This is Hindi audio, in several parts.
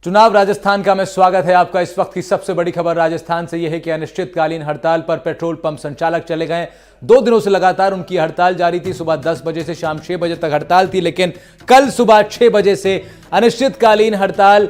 चुनाव राजस्थान का में स्वागत है आपका। इस वक्त की सबसे बड़ी खबर राजस्थान से यह है कि अनिश्चितकालीन हड़ताल पर पेट्रोल पंप संचालक चले गए। 2 दिनों से लगातार उनकी हड़ताल जारी थी। सुबह 10 बजे से शाम 6 बजे तक हड़ताल थी, लेकिन कल सुबह 6 बजे से अनिश्चितकालीन हड़ताल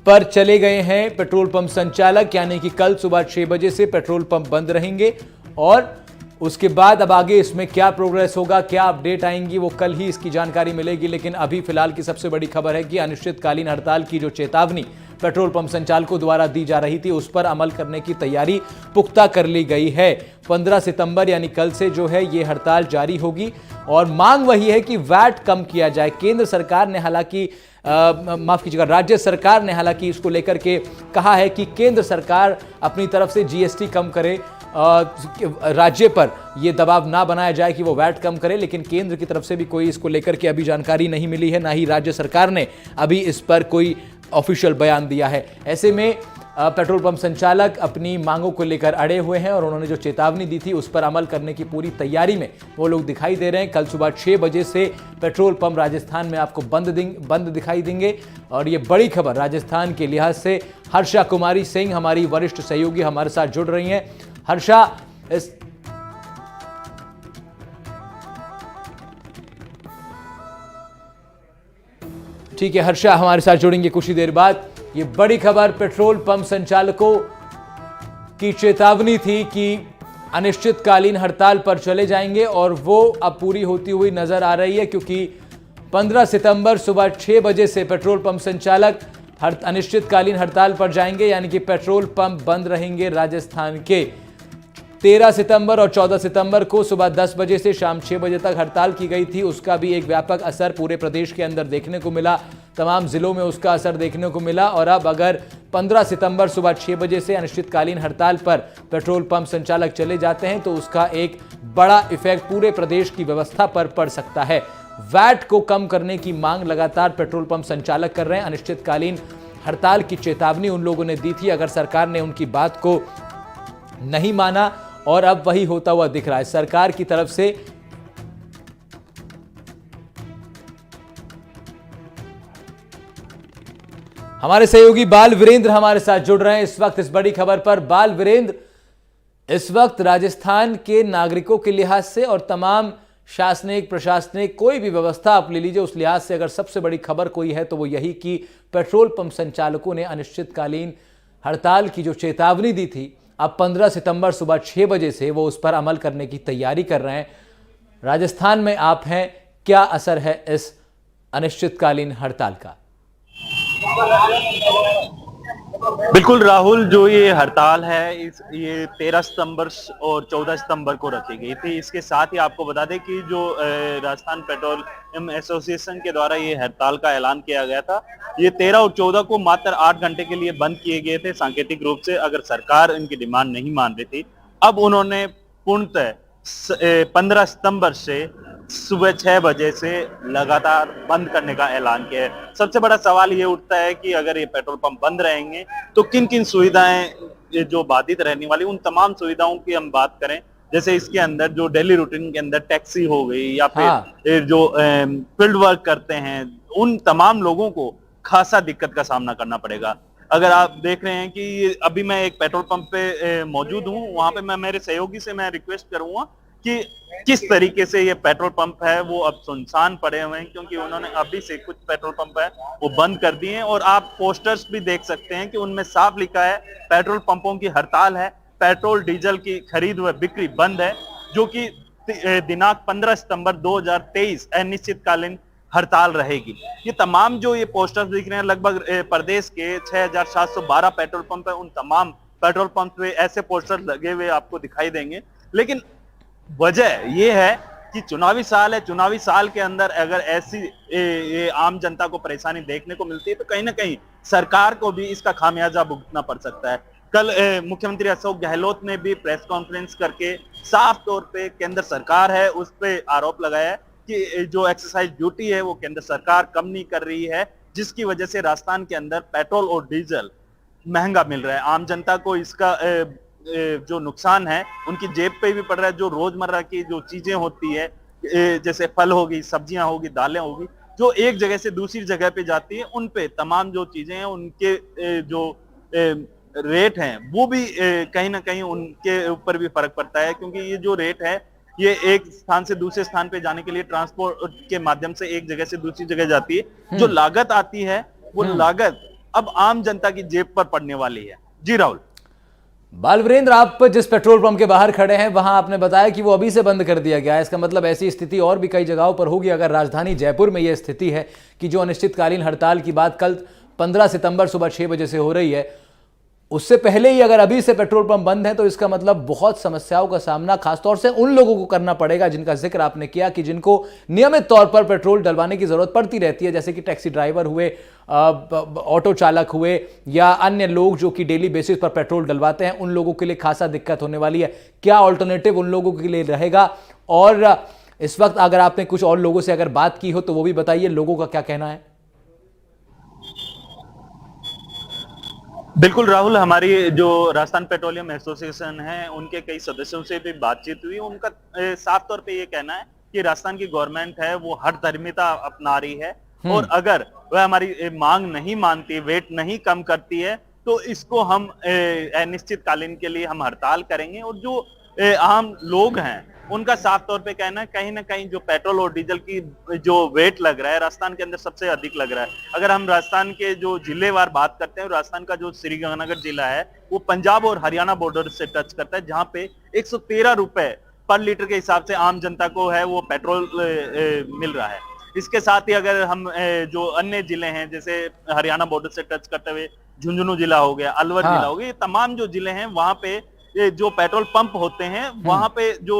पर चले गए हैं पेट्रोल पंप संचालक। यानी कि कल सुबह 6 बजे से पेट्रोल पंप बंद रहेंगे और उसके बाद अब आगे इसमें क्या प्रोग्रेस होगा, क्या अपडेट आएंगी, वो कल ही इसकी जानकारी मिलेगी। लेकिन अभी फिलहाल की सबसे बड़ी खबर है कि अनिश्चितकालीन हड़ताल की जो चेतावनी पेट्रोल पंप संचालकों द्वारा दी जा रही थी, उस पर अमल करने की तैयारी पुख्ता कर ली गई है। 15 सितंबर यानी कल से जो है ये हड़ताल जारी होगी और मांग वही है कि वैट कम किया जाए। केंद्र सरकार ने हालांकि माफ कीजिएगा, राज्य सरकार ने हालांकि इसको लेकर के कहा है कि केंद्र सरकार अपनी तरफ से जीएसटी कम करे, राज्य पर यह दबाव ना बनाया जाए कि वो वैट कम करे। लेकिन केंद्र की तरफ से भी कोई इसको लेकर के अभी जानकारी नहीं मिली है, ना ही राज्य सरकार ने अभी इस पर कोई ऑफिशियल बयान दिया है। ऐसे में पेट्रोल पंप संचालक अपनी मांगों को लेकर अड़े हुए हैं और उन्होंने जो चेतावनी दी थी उस पर अमल करने की पूरी तैयारी में वो लोग दिखाई दे रहे हैं। कल सुबह 6 बजे से पेट्रोल पंप राजस्थान में आपको बंद दिखाई देंगे। और ये बड़ी खबर राजस्थान के लिहाज से। हर्षा कुमारी सिंह हमारी वरिष्ठ सहयोगी हमारे साथ जुड़ रही हैं। हर्षा, ठीक है, हर्षा हमारे साथ जुड़ेंगे कुछ ही देर बाद। ये बड़ी खबर पेट्रोल पंप संचालकों की चेतावनी थी कि अनिश्चितकालीन हड़ताल पर चले जाएंगे और वो अब पूरी होती हुई नजर आ रही है, क्योंकि 15 सितंबर सुबह 6 बजे से पेट्रोल पंप संचालक अनिश्चितकालीन हड़ताल पर जाएंगे। यानी कि पेट्रोल पंप बंद रहेंगे राजस्थान के। 13 सितंबर और 14 सितंबर को सुबह 10 बजे से शाम 6 बजे तक हड़ताल की गई थी। उसका भी एक व्यापक असर पूरे प्रदेश के अंदर देखने को मिला, तमाम जिलों में उसका असर देखने को मिला। और अब अगर 15 सितंबर सुबह 6 बजे से अनिश्चितकालीन हड़ताल पर पेट्रोल पंप संचालक चले जाते हैं तो उसका एक बड़ा इफेक्ट पूरे प्रदेश की व्यवस्था पर पड़ सकता है। वैट को कम करने की मांग लगातार पेट्रोल पंप संचालक कर रहे हैं। अनिश्चितकालीन हड़ताल की चेतावनी उन लोगों ने दी थी, अगर सरकार ने उनकी बात को नहीं माना और अब वही होता हुआ दिख रहा है। सरकार की तरफ से हमारे सहयोगी बाल वीरेंद्र हमारे साथ जुड़ रहे हैं इस वक्त इस बड़ी खबर पर। बाल वीरेंद्र, इस वक्त राजस्थान के नागरिकों के लिहाज से और तमाम शासनिक प्रशासनिक कोई भी व्यवस्था आप ले लीजिए, उस लिहाज से अगर सबसे बड़ी खबर कोई है तो वो यही कि पेट्रोल पंप संचालकों ने अनिश्चितकालीन हड़ताल की जो चेतावनी दी थी, अब 15 सितंबर सुबह 6 बजे से वो उस पर अमल करने की तैयारी कर रहे हैं। राजस्थान में आप हैं, क्या असर है इस अनिश्चितकालीन हड़ताल का? बिल्कुल राहुल, जो ये हड़ताल है ये 13 सितंबर और 14 सितंबर को रखी गई थी। इसके साथ ही आपको बता दें कि जो राजस्थान पेट्रोलियम एसोसिएशन के द्वारा ये हड़ताल का ऐलान किया गया था, ये 13 और 14 को मात्र 8 घंटे के लिए बंद किए गए थे सांकेतिक रूप से, अगर सरकार इनकी डिमांड नहीं मान रही थी। अब उन्होंने पूर्णतः 15 सितंबर से सुबह 6 बजे से लगातार बंद करने का ऐलान किया है। सबसे बड़ा सवाल ये उठता है कि अगर ये पेट्रोल पंप बंद रहेंगे तो किन किन सुविधाएं जो बाधित रहने वाली, उन तमाम सुविधाओं की हम बात करें। जैसे इसके अंदर जो डेली रूटीन के अंदर टैक्सी हो गई या फिर जो फील्ड वर्क करते हैं, उन तमाम लोगों को खासा दिक्कत का सामना करना पड़ेगा। अगर आप देख रहे हैं कि अभी मैं एक पेट्रोल पंप पे मौजूद हूँ, वहां पे मैं मेरे सहयोगी से मैं रिक्वेस्ट करूंगा कि किस तरीके से ये पेट्रोल पंप है वो अब सुनसान पड़े हुए हैं, क्योंकि उन्होंने अभी से कुछ पेट्रोल पंप है वो बंद कर दिए हैं। और आप पोस्टर्स भी देख सकते हैं कि उनमें साफ लिखा है पेट्रोल पंपों की हड़ताल है, पेट्रोल डीजल की खरीद व बिक्री बंद है, जो कि दिनांक 15 सितंबर 2023 अनिश्चितकालीन हड़ताल रहेगी। ये तमाम जो ये पोस्टर्स दिख रहे हैं, लगभग प्रदेश के 6712 पेट्रोल पंप है, उन तमाम पेट्रोल पंप पे ऐसे पोस्टर लगे हुए आपको दिखाई देंगे। लेकिन वजह यह है कि चुनावी साल है, चुनावी साल के अंदर अगर ऐसी आम जनता को परेशानी देखने को मिलती है तो कहीं ना कहीं सरकार को भी इसका खामियाजा भुगतना पड़ सकता है। कल मुख्यमंत्री अशोक गहलोत ने भी प्रेस कॉन्फ्रेंस करके साफ तौर पे केंद्र सरकार है उस पे आरोप लगाया है कि जो एक्सरसाइज ड्यूटी है वो केंद्र सरकार कम नहीं कर रही है, जिसकी वजह से राजस्थान के अंदर पेट्रोल और डीजल महंगा मिल रहा है। आम जनता को इसका जो नुकसान है उनकी जेब पे भी पड़ रहा है। जो रोजमर्रा की जो चीजें होती है, जैसे फल होगी, सब्जियां होगी, दालें होगी, जो एक जगह से दूसरी जगह पे जाती है, उन पे तमाम जो चीजें हैं उनके जो रेट हैं वो भी कहीं ना कहीं उनके ऊपर भी फर्क पड़ता है, क्योंकि ये जो रेट है ये एक स्थान से दूसरे स्थान पे जाने के लिए ट्रांसपोर्ट के माध्यम से एक जगह से दूसरी जगह जाती है। जो लागत आती है वो लागत अब आम जनता की जेब पर पड़ने वाली है। जी राहुल। बालवीरेंद्र, आप जिस पेट्रोल पंप के बाहर खड़े हैं वहां आपने बताया कि वो अभी से बंद कर दिया गया है। इसका मतलब ऐसी स्थिति और भी कई जगहों पर होगी। अगर राजधानी जयपुर में यह स्थिति है कि जो अनिश्चितकालीन हड़ताल की बात कल 15 सितंबर सुबह 6 बजे से हो रही है, उससे पहले ही अगर अभी से पेट्रोल पंप बंद है तो इसका मतलब बहुत समस्याओं का सामना खासतौर से उन लोगों को करना पड़ेगा जिनका जिक्र आपने किया कि जिनको नियमित तौर पर पेट्रोल डलवाने की जरूरत पड़ती रहती है, जैसे कि टैक्सी ड्राइवर हुए, ऑटो चालक हुए या अन्य लोग जो कि डेली बेसिस पर पेट्रोल डलवाते हैं। उन लोगों के लिए खासा दिक्कत होने वाली है। क्या ऑल्टरनेटिव उन लोगों के लिए रहेगा? और इस वक्त अगर आपने कुछ और लोगों से अगर बात की हो तो वो भी बताइए, लोगों का क्या कहना है। बिल्कुल राहुल, हमारी जो राजस्थान पेट्रोलियम एसोसिएशन है उनके कई सदस्यों से भी बातचीत हुई। उनका साफ तौर पे ये कहना है कि राजस्थान की गवर्नमेंट है वो हर धर्मिता अपना रही है, और अगर वह हमारी मांग नहीं मानती, वेट नहीं कम करती है, तो इसको हम अनिश्चितकालीन के लिए हम हड़ताल करेंगे। और जो आम लोग हैं उनका साफ तौर पे कहना है कहीं ना कहीं जो पेट्रोल और डीजल की जो वेट लग रहा है राजस्थान के अंदर सबसे अधिक लग रहा है। अगर हम राजस्थान के जो जिलेवार बात करते हैं, राजस्थान का जो श्रीगंगानगर जिला है वो पंजाब और हरियाणा बॉर्डर से टच करता है, जहां पे 113 रुपए पर लीटर के हिसाब से आम जनता को है वो पेट्रोल मिल रहा है। इसके साथ ही अगर हम जो अन्य जिले हैं जैसे हरियाणा बॉर्डर से टच करते हुए झुंझुनू जिला हो गया, अलवर जिला हो गया, ये तमाम जो जिले हैं वहां पे जो पेट्रोल पंप होते हैं वहां पे जो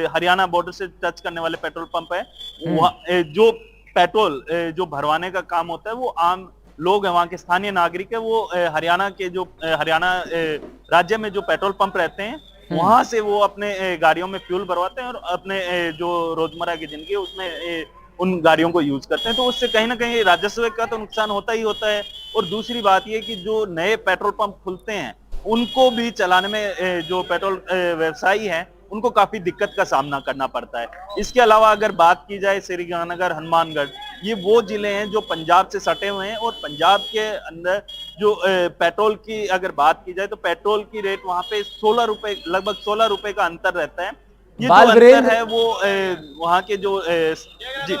हरियाणा बॉर्डर से टच करने वाले पेट्रोल पंप है, जो पेट्रोल जो भरवाने का काम होता है वो आम लोग हैं, वहां के स्थानीय नागरिक है, वो हरियाणा के जो हरियाणा राज्य में जो पेट्रोल पंप रहते हैं वहां से वो अपने गाड़ियों में फ्यूल भरवाते हैं और अपने जो रोजमर्रा की जिंदगी है उसमें उन गाड़ियों को यूज करते हैं। तो उससे कहीं ना कहीं राजस्व का तो नुकसान होता ही होता है। और दूसरी बात ये कि जो नए पेट्रोल पंप खुलते हैं उनको भी चलाने में जो पेट्रोल व्यवसायी हैं उनको काफी दिक्कत का सामना करना पड़ता है। इसके अलावा अगर बात की जाए श्रीगंगानगर, हनुमानगढ़, ये वो जिले हैं जो पंजाब से सटे हुए हैं, और पंजाब के अंदर जो पेट्रोल की अगर बात की जाए तो पेट्रोल की रेट वहां पे 16 रुपए, लगभग 16 रुपए का अंतर रहता है। ये जो अंतर है वो वहां के जो जी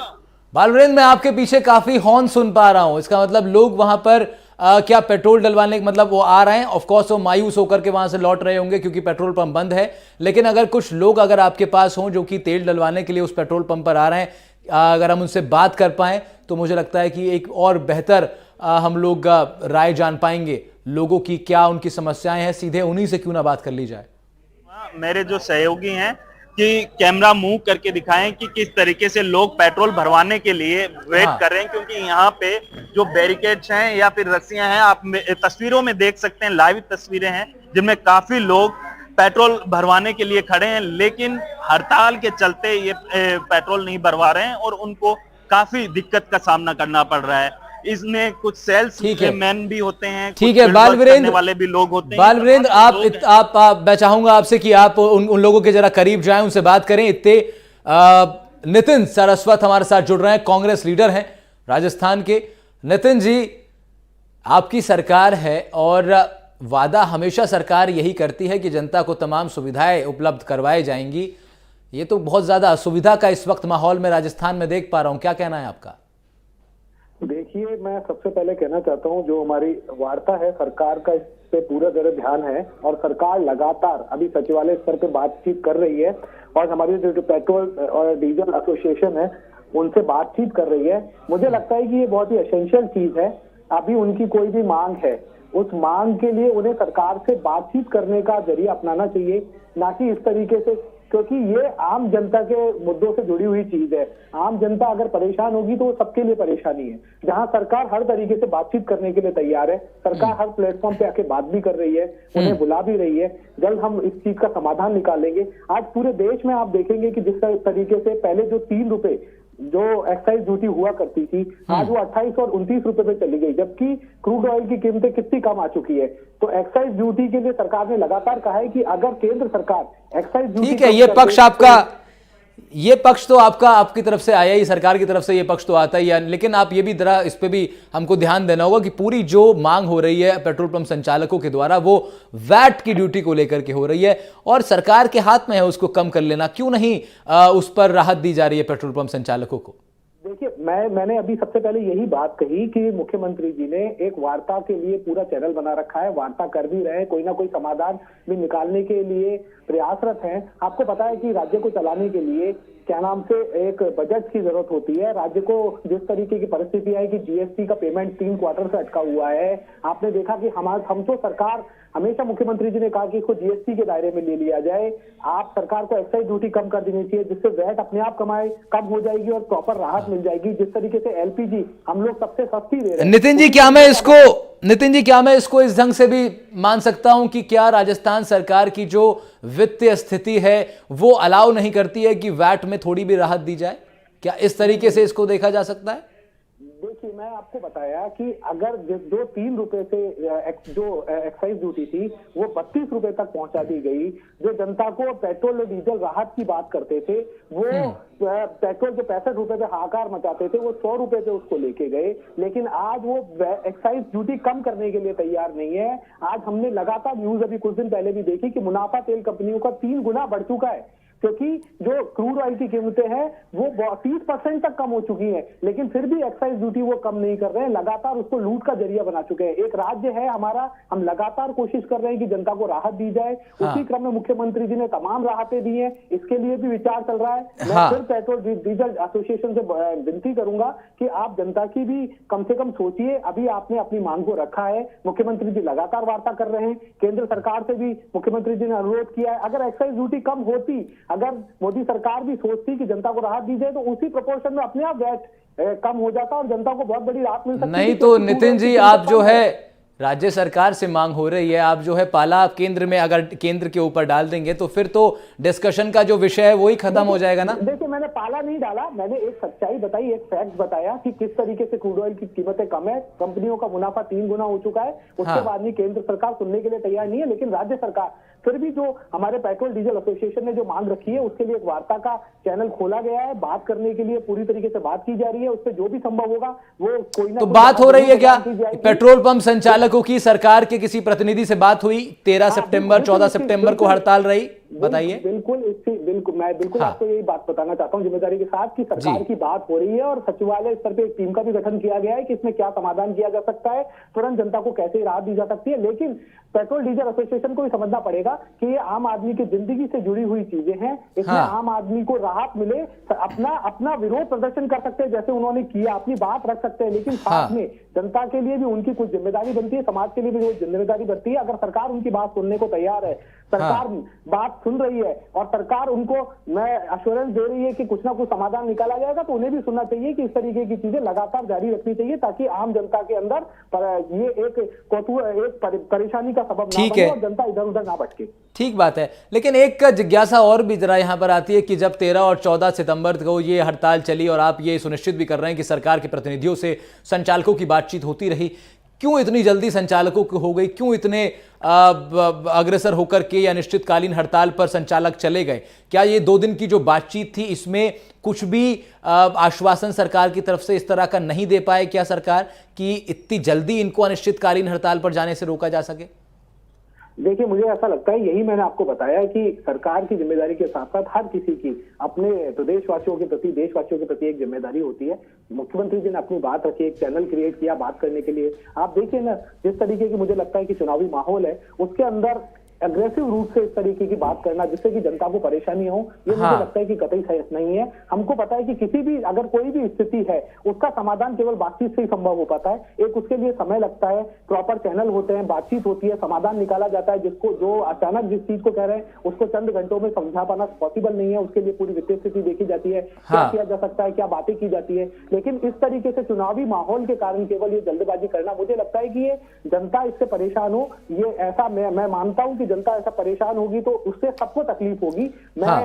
बालवीरेंद्र, मैं आपके पीछे काफी हॉर्न सुन पा रहा हूं। इसका मतलब लोग वहां पर क्या पेट्रोल डलवाने का मतलब वो आ रहे हैं, ऑफ कोर्स वो मायूस होकर के वहां से लौट रहे होंगे क्योंकि पेट्रोल पंप बंद है। लेकिन अगर कुछ लोग अगर आपके पास हों जो कि तेल डलवाने के लिए उस पेट्रोल पंप पर आ रहे हैं, अगर हम उनसे बात कर पाएं तो मुझे लगता है कि एक और बेहतर हम लोग राय जान पाएंगे लोगों की, क्या उनकी समस्याएं हैं। सीधे उन्हीं से क्यों ना बात कर ली जाए। मेरे जो सहयोगी हैं कि कैमरा मूव करके दिखाएं कि किस तरीके से लोग पेट्रोल भरवाने के लिए वेट कर रहे हैं, क्योंकि यहाँ पे जो बैरिकेड्स हैं या फिर रस्सियां हैं, आप तस्वीरों में देख सकते हैं, लाइव तस्वीरें हैं जिनमें काफी लोग पेट्रोल भरवाने के लिए खड़े हैं, लेकिन हड़ताल के चलते ये पेट्रोल नहीं भरवा रहे हैं और उनको काफी दिक्कत का सामना करना पड़ रहा है। इसमें कुछ सेल्स मैन भी होते हैं, ठीक है बालवीरेंद्र, वाले भी लोग होते हैं। बालवीरेंद्र, आप मैं चाहूंगा आपसे कि आप उन लोगों के जरा करीब जाएं, उनसे बात करें। इतने नितिन सरस्वत हमारे साथ जुड़ रहे हैं, कांग्रेस लीडर हैं राजस्थान के। नितिन जी, आपकी सरकार है और वादा हमेशा सरकार यही करती है कि जनता को तमाम सुविधाएं उपलब्ध करवाई जाएंगी। ये तो बहुत ज्यादा असुविधा का इस वक्त माहौल में राजस्थान में देख पा रहा हूं, क्या कहना है आपका? देखिए, मैं सबसे पहले कहना चाहता हूं, जो हमारी वार्ता है सरकार का इस पे पूरा जरूर ध्यान है और सरकार लगातार अभी सचिवालय स्तर पे बातचीत कर रही है और हमारी जो पेट्रोल और डीजल एसोसिएशन है उनसे बातचीत कर रही है। मुझे लगता है कि ये बहुत ही एसेंशियल चीज है। अभी उनकी कोई भी मांग है, उस मांग के लिए उन्हें सरकार से बातचीत करने का जरिया अपनाना चाहिए, ना कि इस तरीके से, क्योंकि ये आम जनता के मुद्दों से जुड़ी हुई चीज है। आम जनता अगर परेशान होगी तो वो सबके लिए परेशानी है। जहां सरकार हर तरीके से बातचीत करने के लिए तैयार है, सरकार हर प्लेटफॉर्म पे आके बात भी कर रही है, उन्हें बुला भी रही है, जल्द हम इस चीज का समाधान निकालेंगे। आज पूरे देश में आप देखेंगे कि जिस तरीके से पहले जो 3 रुपए जो एक्साइज ड्यूटी हुआ करती थी, आज वो 28 और 29 रुपए पे चली गई, जबकि क्रूड ऑयल की कीमतें कितनी कम आ चुकी है। तो एक्साइज ड्यूटी के लिए सरकार ने लगातार कहा है कि अगर केंद्र सरकार एक्साइज ड्यूटी, ठीक है, ये पक्ष आपका ये पक्ष तो आपका आपकी तरफ से आया ही, सरकार की तरफ से ये पक्ष तो आता ही है, लेकिन आप ये भी जरा इस पे भी हमको ध्यान देना होगा कि पूरी जो मांग हो रही है पेट्रोल पंप संचालकों के द्वारा वो वैट की ड्यूटी को लेकर के हो रही है और सरकार के हाथ में है उसको कम कर लेना। क्यों नहीं उस पर राहत दी जा रही है पेट्रोल पंप संचालकों को? देखिए, मैंने अभी सबसे पहले यही बात कही कि मुख्यमंत्री जी ने एक वार्ता के लिए पूरा चैनल बना रखा है, वार्ता कर भी रहे हैं, कोई ना कोई समाधान भी निकालने के लिए प्रयासरत हैं। आपको पता है कि राज्य को चलाने के लिए क्या नाम से एक बजट की जरूरत होती है। राज्य को जिस तरीके की परिस्थिति है कि जीएसटी का पेमेंट 3 क्वार्टर से अटका हुआ है। आपने देखा कि हम तो सरकार हमेशा मुख्यमंत्री जी ने कहा कि इसको जीएसटी के दायरे में ले लिया जाए। आप सरकार को एक्साइज ड्यूटी कम कर देनी चाहिए जिससे वैट अपने आप कम हो जाएगी और प्रॉपर राहत मिल जाएगी। जिस तरीके से एलपीजी हम लोग सबसे सस्ती दे रहे हैं। नितिन जी, क्या मैं इसको इस ढंग से भी मान सकता हूं कि क्या राजस्थान सरकार की जो वित्तीय स्थिति है वो अलाउ नहीं करती है कि वैट में थोड़ी भी राहत दी जाए? क्या इस तरीके से इसको देखा जा सकता है? देखिए, मैं आपको बताया कि अगर जो 3 रुपए से जो एक्साइज ड्यूटी थी वो 32 रुपए तक पहुंचा दी गई। जो जनता को पेट्रोल और डीजल राहत की बात करते थे वो पेट्रोल के 65 रुपए पे हाहाकार मचाते थे, वो 100 रुपए पे उसको लेके गए। लेकिन आज वो एक्साइज ड्यूटी कम करने के लिए तैयार नहीं है। आज हमने लगातार न्यूज अभी कुछ दिन पहले भी देखी कि मुनाफा तेल कंपनियों का 3 गुना बढ़ चुका है, क्योंकि जो क्रूड ऑयल की कीमतें हैं वो 30% तक कम हो चुकी हैं, लेकिन फिर भी एक्साइज ड्यूटी वो कम नहीं कर रहे हैं। लगातार उसको लूट का जरिया बना चुके हैं। एक राज्य है हमारा, हम लगातार कोशिश कर रहे हैं कि जनता को राहत दी जाए। उसी क्रम में मुख्यमंत्री जी ने तमाम राहतें दी हैं, इसके लिए भी विचार चल रहा है। मैं फिर पेट्रोल डीजल एसोसिएशन से विनती करूंगा कि आप जनता की भी कम से कम सोचिए। अभी आपने अपनी मांग को रखा है, मुख्यमंत्री जी लगातार वार्ता कर रहे हैं, केंद्र सरकार से भी मुख्यमंत्री जी ने अनुरोध किया है। अगर एक्साइज ड्यूटी कम होती, अगर मोदी सरकार भी सोचती कि जनता को राहत दी जाए तो उसी प्रोपोर्शन में अपने आप वैट कम हो जाता और जनता को बहुत बड़ी राहत मिल सकती। नहीं तो नितिन जी, आप जो है राज्य सरकार से मांग हो रही है, आप जो है पाला केंद्र में अगर केंद्र के ऊपर डाल देंगे तो फिर तो डिस्कशन का जो विषय है वही खत्म हो जाएगा ना। देखिए, मैंने पाला नहीं डाला, मैंने एक सच्चाई बताई, एक फैक्ट बताया कि किस तरीके से क्रूड ऑयल की कीमतें कम है, कंपनियों का मुनाफा 3 गुना हो चुका है। उसके बाद भी केंद्र सरकार सुनने के लिए तैयार नहीं है, लेकिन राज्य सरकार फिर भी जो हमारे पेट्रोल डीजल एसोसिएशन ने जो मांग रखी है उसके लिए एक वार्ता का चैनल खोला गया है। बात करने के लिए पूरी तरीके से बात की जा रही है, उससे जो भी संभव होगा वो कोई ना तो बात हो रही है क्या? पेट्रोल पंप संचालकों की सरकार के किसी प्रतिनिधि से बात हुई? 13 सितंबर 14 सितंबर को हड़ताल रही, बताइए। बिल्कुल मैं आपको यही बात बताना चाहता हूं जिम्मेदारी के साथ कि सरकार की बात हो रही है और सचिवालय स्तर पे एक टीम का भी गठन किया गया है कि इसमें क्या समाधान किया जा सकता है, तुरंत जनता को कैसे राहत दी जा सकती है। लेकिन पेट्रोल डीजल एसोसिएशन को भी समझना पड़ेगा कि ये आम आदमी की जिंदगी से जुड़ी हुई चीजें हैं। इसमें आम आदमी को राहत मिले, अपना विरोध प्रदर्शन कर सकते हैं जैसे उन्होंने किया, अपनी बात रख सकते हैं, लेकिन साथ में जनता के लिए भी उनकी कुछ जिम्मेदारी बनती है, समाज के लिए भी जिम्मेदारी बनती है। अगर सरकार उनकी बात सुनने को तैयार है, सरकार बात सुन रही है और सरकार उनको मैं एश्योरेंस दे रही है कि कुछ ना कुछ समाधान निकाला जाएगा, तो उन्हें भी सुनना चाहिए कि इस तरीके की चीजें लगातार जारी रखनी चाहिए ताकि आम जनता के अंदर ये एक परेशानी का सबब ना बने और जनता इधर उधर ना भटके। ठीक बात है, लेकिन एक जिज्ञासा और भी जरा यहां पर आती है कि जब 13 और 14 सितंबर को ये हड़ताल चली और आप ये सुनिश्चित भी कर रहे हैं कि सरकार के प्रतिनिधियों से संचालकों की बातचीत होती रही, क्यों इतनी जल्दी संचालकों की हो गई? क्यों इतने अग्रसर होकर के या निश्चितकालीन हड़ताल पर संचालक चले गए? क्या ये 2 दिन की जो बातचीत थी इसमें कुछ भी आश्वासन सरकार की तरफ से इस तरह का नहीं दे पाए क्या सरकार कि इतनी जल्दी इनको अनिश्चितकालीन हड़ताल पर जाने से रोका जा सके? देखिए, मुझे ऐसा लगता है, यही मैंने आपको बताया कि सरकार की जिम्मेदारी के साथ साथ हर किसी की अपने प्रदेशवासियों के प्रति, देशवासियों के प्रति एक जिम्मेदारी होती है। मुख्यमंत्री जी ने अपनी बात रखी, एक चैनल क्रिएट किया बात करने के लिए। आप देखिए ना, जिस तरीके की मुझे लगता है कि चुनावी माहौल है उसके अंदर अग्रेसिव रूप से इस तरीके की बात करना जिससे कि जनता को परेशानी हो, ये मुझे लगता है कि कतई सही नहीं है। हमको पता है कि किसी भी अगर कोई भी स्थिति है उसका समाधान केवल बातचीत से ही संभव हो पाता है। एक उसके लिए समय लगता है, प्रॉपर चैनल होते हैं, बातचीत होती है, समाधान निकाला जाता है। जिसको जो अचानक जिस चीज को कह रहे हैं उसको चंद घंटों में समझा पाना पॉसिबल नहीं है। उसके लिए पूरी वित्तीय स्थिति देखी जाती है, क्या किया जा सकता है, क्या बातें की जाती है। लेकिन इस तरीके से चुनावी माहौल के कारण केवल ये जल्दबाजी करना, मुझे लगता है कि ये जनता इससे परेशान हो। ये ऐसा मैं मानता हूं कि जनता ऐसा परेशान होगी तो उससे सबको तकलीफ होगी। मैं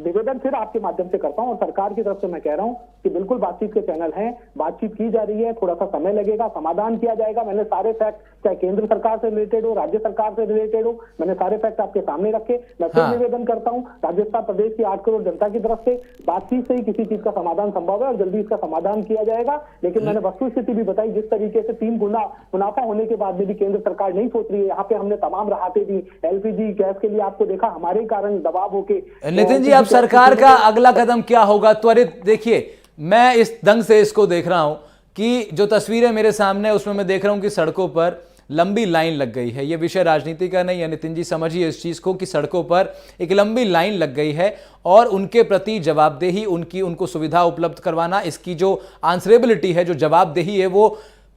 निवेदन फिर आपके माध्यम से करता हूं और सरकार की तरफ से मैं कह रहा हूं कि बिल्कुल बातचीत के चैनल हैं, बातचीत की जा रही है, थोड़ा सा समय लगेगा, समाधान किया जाएगा। मैंने सारे फैक्ट, चाहे केंद्र सरकार से रिलेटेड हो, राज्य सरकार से रिलेटेड हो, मैंने सारे फैक्ट आपके सामने रखे। मैं फिर निवेदन करता हूं राजस्थान प्रदेश की 8 करोड़ जनता की तरफ से, बातचीत से ही किसी चीज का समाधान संभव है और जल्दी इसका समाधान किया जाएगा। लेकिन मैंने वस्तु स्थिति भी बताई, जिस तरीके से 3 गुना मुनाफा होने के बाद भी केंद्र सरकार नहीं सोच रही है। यहाँ पे हमने तमाम राहतें दी, एलपीजी गैस के लिए आपको देखा, हमारे कारण दबाव होके। नितिन जी, अब सरकार का अगला कदम क्या होगा त्वरित? देखिए, मैं इस ढंग से इसको देख रहा हूं कि जो तस्वीरें मेरे सामने है उसमें मैं देख रहा हूं कि सड़कों पर लंबी लाइन लग गई है। यह विषय राजनीति का नहीं है नितिन जी, समझिए इस चीज को कि सड़कों पर एक लंबी लाइन लग गई है और उनके प्रति जवाबदेही, उनको सुविधा उपलब्ध करवाना, इसकी जो आंसरेबिलिटी है, जो जवाबदेही है, वो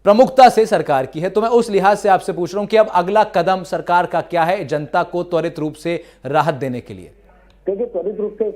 प्रमुखता से सरकार की है। तो मैं उस लिहाज से आपसे पूछ रहा हूं कि अब अगला कदम सरकार का क्या है जनता को त्वरित रूप से राहत देने के लिए? देखिए, त्वरित रूप से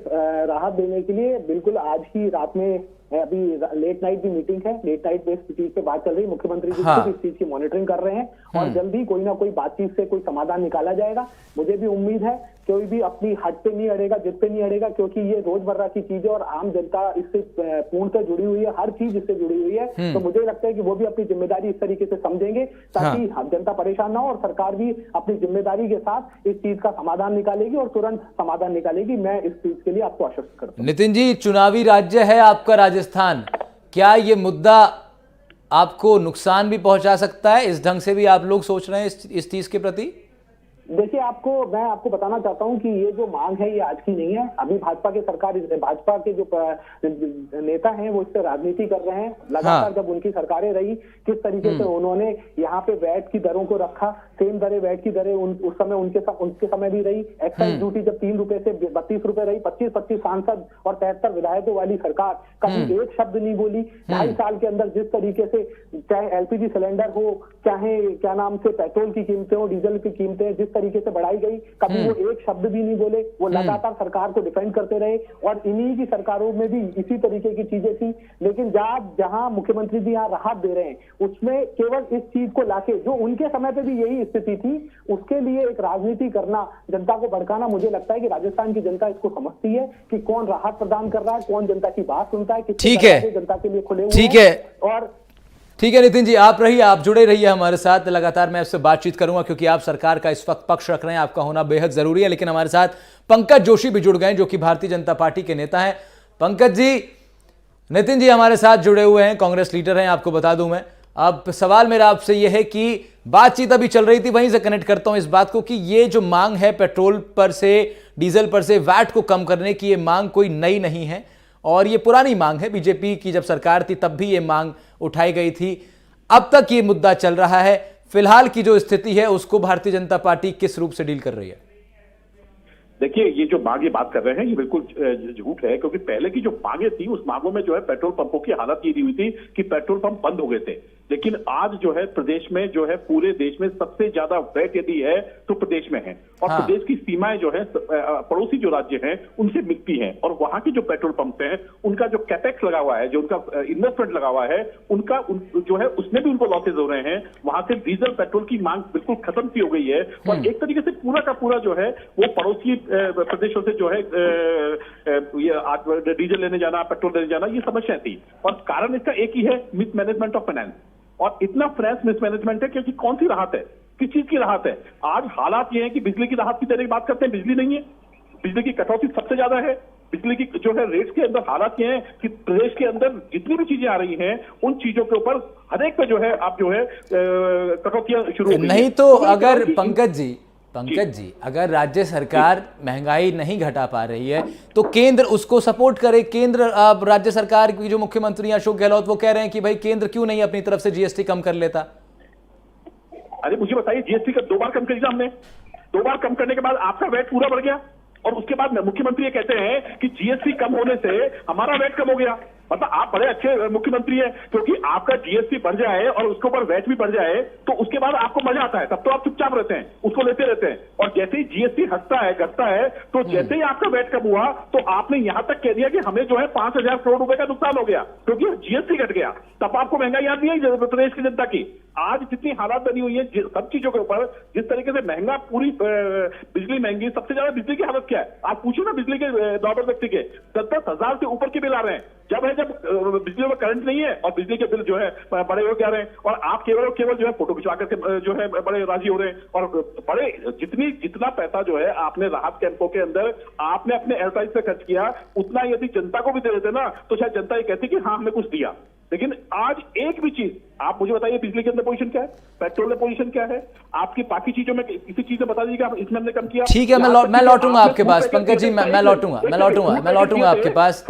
राहत देने के लिए बिल्कुल आज ही रात में अभी लेट नाइट भी मीटिंग है, लेट नाइट बेस्ड चीज पे बात चल रही है। मुख्यमंत्री जी खुद इस चीज की मॉनिटरिंग कर रहे हैं और जल्दी कोई ना कोई बातचीत से कोई समाधान निकाला जाएगा। मुझे भी उम्मीद है कोई भी अपनी हट पे नहीं अड़ेगा, जिद पे नहीं अड़ेगा, क्योंकि ये रोजमर्रा की चीज है और आम जनता इससे पूर्णतः जुड़ी हुई है, हर चीज इससे जुड़ी हुई है। तो मुझे लगता है कि वो भी अपनी जिम्मेदारी इस तरीके से समझेंगे ताकि जनता परेशान ना हो और सरकार भी अपनी जिम्मेदारी के साथ इस चीज का समाधान निकालेगी और तुरंत समाधान निकालेगी। मैं इस चीज के लिए आपको आश्वस्त करता हूँ। नितिन जी, चुनावी राज्य है आपका राजस्थान, क्या ये मुद्दा आपको नुकसान भी पहुंचा सकता है? इस ढंग से भी आप लोग सोच रहे हैं इस चीज के प्रति? देखिए, मैं आपको बताना चाहता हूं कि ये जो मांग है ये आज की नहीं है। अभी भाजपा के जो नेता हैं वो इससे राजनीति कर रहे हैं लगातार। जब उनकी सरकारें रही, किस तरीके से उन्होंने यहाँ पे वैट की दरों को रखा, सेम दरें, वैट की दरें उस समय उनके समय भी रही। एक्साइज ड्यूटी जब 3 रुपए से 32 रुपए रही, 25 सांसद और 73 विधायकों वाली सरकार कभी एक शब्द नहीं बोली। 2.5 साल के अंदर जिस तरीके से चाहे एलपीजी सिलेंडर हो, चाहे क्या नाम से पेट्रोल की कीमतें हो, डीजल की कीमतें जिस तरीके से बढ़ाई गई, कभी वो एक शब्द भी नहीं बोले। वो लगातार सरकार को डिफेंड करते रहे और इन्हीं की सरकारों में भी इसी तरीके की चीजें थी। लेकिन जहां मुख्यमंत्री जी यहाँ राहत दे रहे हैं, उसमें केवल इस चीज को लाके, जो उनके समय पे भी यही स्थिति थी, उसके लिए एक राजनीति करना, जनता को भड़काना, मुझे लगता है कि राजस्थान की जनता इसको समझती है कि कौन राहत प्रदान कर रहा है, कौन जनता की बात सुनता है, ठीक है, जनता के लिए खुले हुए ठीक है। और ठीक है नितिन जी, आप जुड़े रहिए हमारे साथ, लगातार मैं आपसे बातचीत करूंगा क्योंकि आप सरकार का इस वक्त पक्ष रख रहे हैं, आपका होना बेहद जरूरी है। लेकिन हमारे साथ पंकज जोशी भी जुड़ गए जो कि भारतीय जनता पार्टी के नेता हैं। पंकज जी, नितिन जी हमारे साथ जुड़े हुए हैं, कांग्रेस लीडर हैं, आपको बता दूं मैं। अब सवाल मेरा आपसे यह है कि बातचीत अभी चल रही थी, वहीं से कनेक्ट करता हूं इस बात को कि ये जो मांग है पेट्रोल पर से, डीजल पर से वैट को कम करने की, ये मांग कोई नई नहीं है और ये पुरानी मांग है। बीजेपी की जब सरकार थी तब भी ये मांग उठाई गई थी, अब तक ये मुद्दा चल रहा है। फिलहाल की जो स्थिति है उसको भारतीय जनता पार्टी किस रूप से डील कर रही है? देखिए, ये जो मांगे बात कर रहे हैं ये बिल्कुल झूठ है, क्योंकि पहले की जो मांगे थी उस मांगों में जो है पेट्रोल पंपों की हालत ये दी हुई थी कि पेट्रोल पंप बंद हो गए थे। लेकिन आज जो है प्रदेश में जो है पूरे देश में सबसे ज्यादा वैट यदि है तो प्रदेश में है और प्रदेश की सीमाएं जो है पड़ोसी जो राज्य हैं उनसे मिलती हैं और वहां की जो पेट्रोल पंप हैं उनका जो कैपेक्स लगा हुआ है, जो उनका इन्वेस्टमेंट लगा हुआ है, उनका जो है उसमें भी उनको लॉसेज हो रहे हैं। वहां से डीजल पेट्रोल की मांग बिल्कुल खत्म सी हो गई है और एक तरीके से पूरा का पूरा जो है वो पड़ोसी प्रदेशों से जो है ये डीजल लेने जाना, पेट्रोल लेने जाना, ये समस्या थी। और कारण इसका एक ही है, मिसमैनेजमेंट ऑफ फाइनेंस। और इतना फाइनेंस मिसमैनेजमेंट है क्योंकि कौन सी राहत है, किस चीज की राहत है? आज हालात ये है कि बिजली की राहत की तरह बात करते हैं, बिजली नहीं है, बिजली की कटौती सबसे ज्यादा है। बिजली की जो है रेट्स के अंदर हालात ये हैं कि प्रदेश के अंदर जितनी भी चीजें आ रही हैं उन चीजों के ऊपर हर एक पे जो है आप जो है कटौतियां शुरू हो गई नहीं। तो अगर पंकज जी अगर राज्य सरकार महंगाई नहीं घटा पा रही है तो केंद्र उसको सपोर्ट करे। केंद्र, राज्य सरकार की जो मुख्यमंत्री अशोक गहलोत वो कह रहे हैं कि भाई केंद्र क्यों नहीं अपनी तरफ से जीएसटी कम कर लेता? अरे मुझे बताइए, जीएसटी का 2 बार कम कर दिया हमने, 2 बार कम करने के बाद आपका वैट पूरा बढ़ गया और उसके बाद मुख्यमंत्री ये कहते हैं कि जीएसटी कम होने से हमारा वैट कम हो गया। मतलब आप बड़े अच्छे मुख्यमंत्री हैं, क्योंकि आपका जीएसटी बढ़ जाए और उसके ऊपर वैट भी बढ़ जाए तो उसके बाद आपको मजा आता है, तब तो आप चुपचाप रहते हैं, उसको लेते रहते हैं। और जैसे ही जीएसटी हटता है, घटता है, तो जैसे ही आपका वैट कम हुआ तो आपने यहां तक कह दिया कि हमें जो है 5,000 करोड़ रुपए का नुकसान हो गया क्योंकि जीएसटी घट गया। तब आपको महंगाई याद नहीं आई प्रदेश की जनता की? आज जितनी हालात बनी हुई है सब चीजों के ऊपर, जिस तरीके से महंगा, पूरी बिजली महंगी, सबसे ज्यादा बिजली की हालत क्या है आप पूछो ना, बिजली के नॉर्मल व्यक्ति के 10,000 से ऊपर के बिल आ रहे हैं। जब बिजली में करंट नहीं है और बिजली के बिल जो है बड़े हो जा रहे हैं, और आप केवल जो है फोटो खिंचवा करके जो है बड़े राजी हो रहे हैं। और बड़े जितना पैसा जो है आपने राहत कैंपों के अंदर आपने अपने एडवर्टाइज से खर्च किया, उतना यदि जनता को भी दे देते ना तो शायद जनता ये कहती कि हाँ हमने कुछ दिया। लेकिन आज एक भी चीज आप मुझे बताइए, बिजली के अंदर पोजीशन क्या है, पेट्रोल में पोजीशन क्या है, आपकी बाकी चीजों में किसी चीज में बता दीजिएगा इसमें हमने कम किया। ठीक है, मैं लौटूंगा आपके पास पंकज जी, मैं लौटूंगा आपके पास।